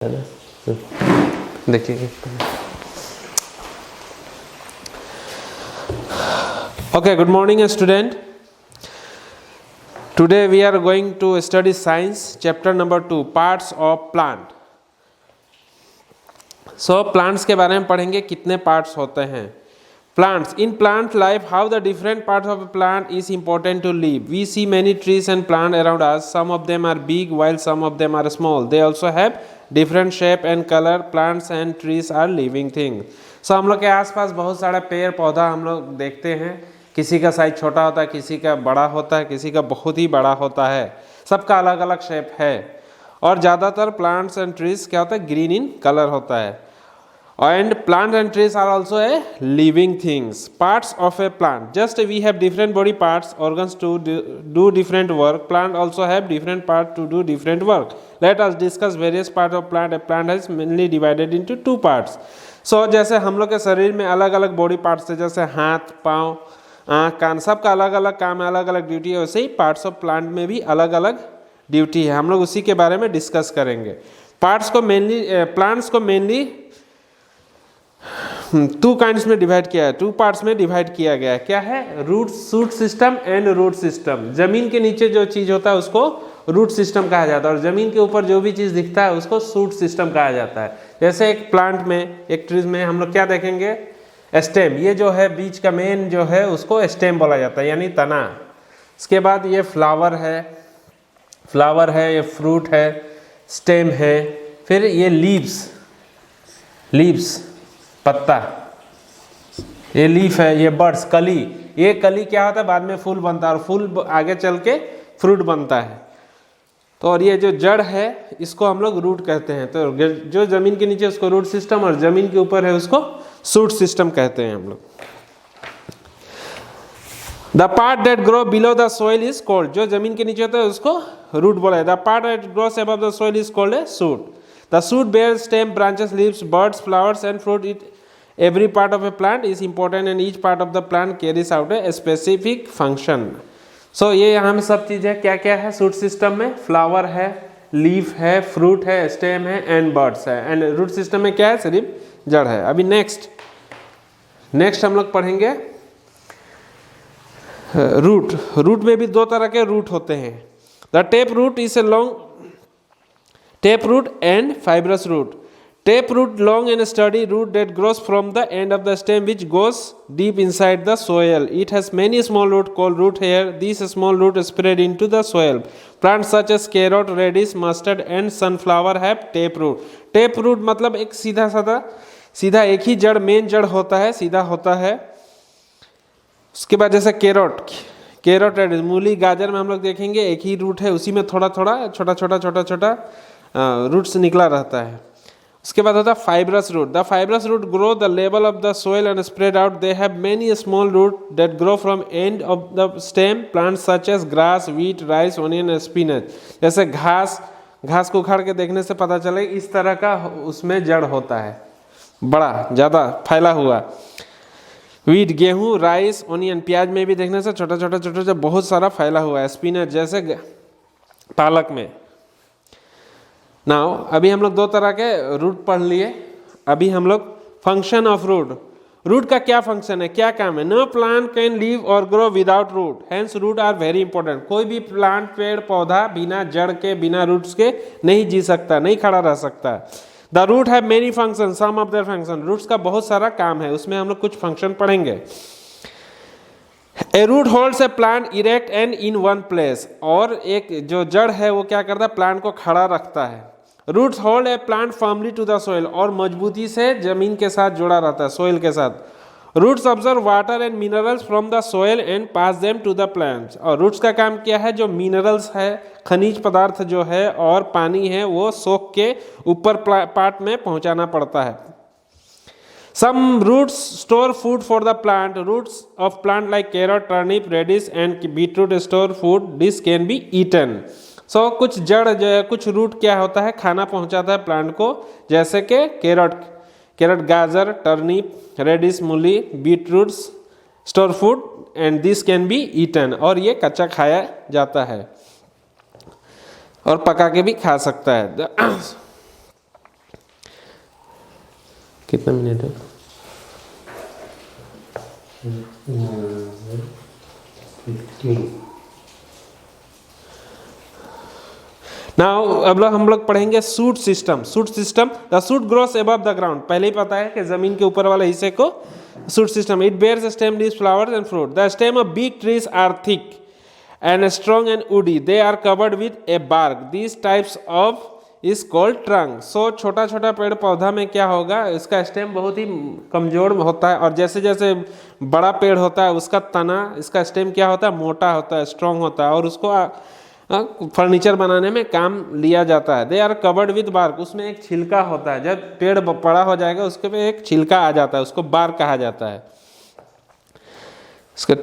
है ना, देखिए। Okay, good morning student. Today we are going to study science chapter number 2 parts of plant. So plants के बारे में पढ़ेंगे, कितने parts होते हैं. Plants, in plant life, how the different parts of a plant is important to live. We see many trees and plants around us. Some of them are big while some of them are small. They also have different shape and color. Plants and trees are living things. So हम लोग के आसपास बहुत सारे पेड़ पौधा हम लोग देखते हैं. किसी का साइज छोटा होता है, किसी का बड़ा होता है, किसी का बहुत ही बड़ा होता है. सबका अलग अलग शेप है. और ज़्यादातर प्लांट्स एंड ट्रीज क्या होता है, ग्रीन इन कलर होता है. And plants and trees are also a living things. Parts of a plant. Just we have different body parts, organs to do different work. Plant also have different parts to do different work. Let us discuss various parts of plant. A plant is mainly divided into two parts. So जैसे हम लोग के शरीर में अलग अलग body parts है, जैसे हाथ, पाँव, आँख, कान, सबका अलग अलग काम है, अलग अलग ड्यूटी है. वैसे ही पार्ट्स ऑफ प्लांट में भी अलग अलग ड्यूटी है. हम लोग उसी के बारे में डिस्कस करेंगे. पार्ट्स को मेनली प्लांट्स को मेनली टू काइंड्स में डिवाइड किया है, टू पार्ट्स में डिवाइड किया गया है. क्या है, root shoot system and root system. जमीन के नीचे जो चीज होता है उसको रूट सिस्टम कहा जाता है, और जमीन के ऊपर जो भी चीज दिखता है उसको शूट सिस्टम कहा जाता है. जैसे एक प्लांट में, एक ट्रीज में हम लोग क्या देखेंगे, स्टेम. ये जो है बीच का मेन जो है उसको स्टेम बोला जाता है, यानी तना. इसके बाद ये फ्लावर है, ये फ्रूट है, स्टेम है. फिर ये लीव्स पत्ता, ये लीफ है, ये बर्ड्स कली. ये कली क्या होता है, बाद में फूल बनता है, और फूल आगे चल के फ्रूट बनता है. तो और ये जो जड़ है इसको हम लोग रूट कहते हैं. तो जो जमीन के नीचे उसको रूट सिस्टम, और जमीन के ऊपर है उसको शूट सिस्टम कहते हैं हम लोग. The part that grow below the soil is called. जो जमीन के नीचे होता है उसको रूट बोला है. The part that grows above the soil is called a shoot. The shoot bears stem, branches, leaves, buds, flowers and fruit. Every part of a plant is important and each part of the plant carries out a specific function. So ये यहाँ में सब चीज़ है. क्या क्या है shoot system में? Flower है, लीफ है, फ्रूट है, स्टेम है एंड बर्ड्स है. एंड रूट सिस्टम में क्या है, सिर्फ जड़ है. अभी नेक्स्ट हम लोग पढ़ेंगे रूट में भी दो तरह के रूट होते हैं. The tap root is a long taproot and fibrous root. Taproot, long and sturdy root that grows from the end of the stem which goes deep inside the soil. It has many small roots called root hair. These small roots spread into the soil. Plants such as carrot, radish, mustard and sunflower have taproot. Taproot मतलब एक सीधा एक ही जड़, main जड़ होता है, सीधा होता है. उसके बाद जैसे कैरोट रेडिश, मूली, गाजर में हम लोग देखेंगे एक ही रूट है, उसी में थोड़ा छोटा रूट्स निकला रहता है. उसके बाद होता है fibrous root. The fibrous root grow the level of the soil and spread out. They have many small root that grow from end of the stem. Plants such as grass, wheat, rice, onion, spinach. जैसे घास को उखाड़ के देखने से पता चले इस तरह का उसमें जड़ होता है, बड़ा ज़्यादा फैला हुआ. व्हीट, गेहूँ, राइस, ऑनियन, प्याज में भी देखने से छोटा बहुत सारा फैला हुआ है. स्पिनच जैसे पालक में. नाउ अभी हम लोग दो तरह के रूट पढ़ लिए. अभी हम लोग फंक्शन ऑफ रूट का क्या फंक्शन है, क्या काम है. नो प्लांट कैन लिव और grow without root, hence root are very important. कोई भी प्लांट, पेड़ पौधा बिना जड़ के, बिना रूट्स के नहीं जी सकता, नहीं खड़ा रह सकता. The root have many function, some of their function. Roots का बहुत सारा काम है, उसमें हम लोग कुछ फंक्शन पढ़ेंगे. A root holds a plant erect and in one place. और एक जो जड़ है वो क्या करता है, प्लांट को खड़ा रखता है. Roots hold a plant firmly to the soil. और मजबूती से जमीन के साथ जुड़ा रहता है, सोइल के साथ. Roots observe water and minerals from the soil and pass them to the plants. और रूट्स का काम क्या है, जो मिनरल्स है, खनिज पदार्थ जो है और पानी है वो सोख के ऊपर पार्ट में पहुंचाना पड़ता है. Some roots store food for the plant. Roots of plant like carrot, turnip, radish and beetroot store food. This can be eaten. So कुछ जड़ जो है, कुछ रूट क्या होता है, खाना पहुंचाता है प्लांट को. जैसे कि कैरट, गाजर, टर्निप, रेडिश, मूली, beetroot store food and this can be eaten. और ये कच्चा खाया जाता है और पका के भी खा सकता है. कितना मिनट है? नाउ अब हम लोग पढ़ेंगे shoot system. Shoot system, the shoot grows above the ground. पहले ही पता है कि जमीन के ऊपर वाले हिस्से को shoot system. It bears stem, leaves, flowers and fruit. The stem of big trees are thick and strong and woody. They are covered with a bark. These types of is called trunk. So छोटा छोटा पेड़ पौधा में क्या होगा, इसका stem बहुत ही कमजोर होता है, और जैसे जैसे बड़ा पेड़ होता है उसका तना, इसका स्टेम क्या होता है, मोटा होता है, स्ट्रांग होता है, और उसको फर्नीचर बनाने में काम लिया जाता है। They are covered with bark. उसमें एक छिलका होता है, जब पेड़ बड़ा हो जाएगा उसके पे एक छिलका आ जाता है, उसको बार्क कहा जाता है।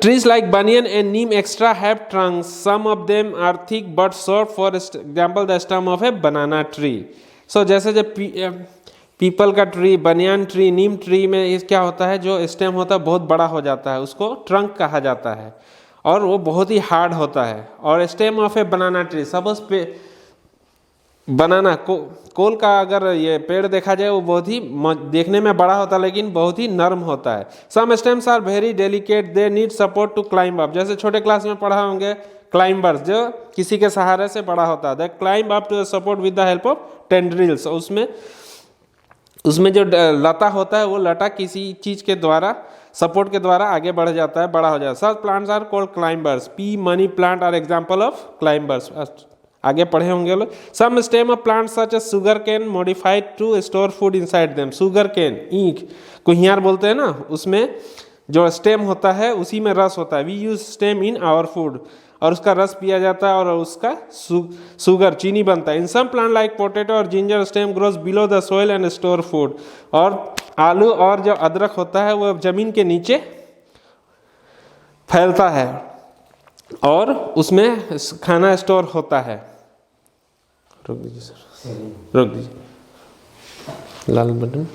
Trees like banyan and neem extra have trunks. Some of them are thick but short. For example, the stem of a banana tree. So जैसे जब पीपल का ट्री, बनियान ट्री, नीम ट्री में इस क्या होता है, जो स्टेम होता है बहुत बड़ा हो जाता है, उसको ट्रंक कहा जाता है, और वो बहुत ही हार्ड होता है। और stem of A banana tree, suppose पे बनाना कोल का अगर ये पेड़ देखा जाए, वो बहुत ही देखने में बड़ा होता है लेकिन बहुत ही नरम होता है। Some stems are very delicate, they need support to climb up. जैसे छोटे क्लास में पढ़ा होंगे क्लाइंबर्स, जो किसी के सहारे से बड़ा होता है। They climb up to support with the help of tendrils. उसमें जो लता होता है, वो लता किसी चीज के द्वारा, सपोर्ट के द्वारा आगे बढ़ जाता है, बड़ा हो जाता है। Such plants are called climbers. P money plant are example of climbers. आगे पढ़े होंगे लोग। Some stem of plant such as sugarcane modified to store food inside them. Sugarcane, ईख, कुहियार बोलते हैं ना, उसमें जो स्टेम होता है उसी में रस होता है। We use stem in our food, और उसका रस पिया जाता है, और उसका शुगर, चीनी बनता है। इन सम प्लांट लाइक पोटैटो और ginger, stem grows below the soil and store food. और आलू और जो अदरक होता है वो जमीन के नीचे फैलता है, और उसमें खाना स्टोर होता है। रोक दीजिए सर, रोक दीजिए, लाल बटन।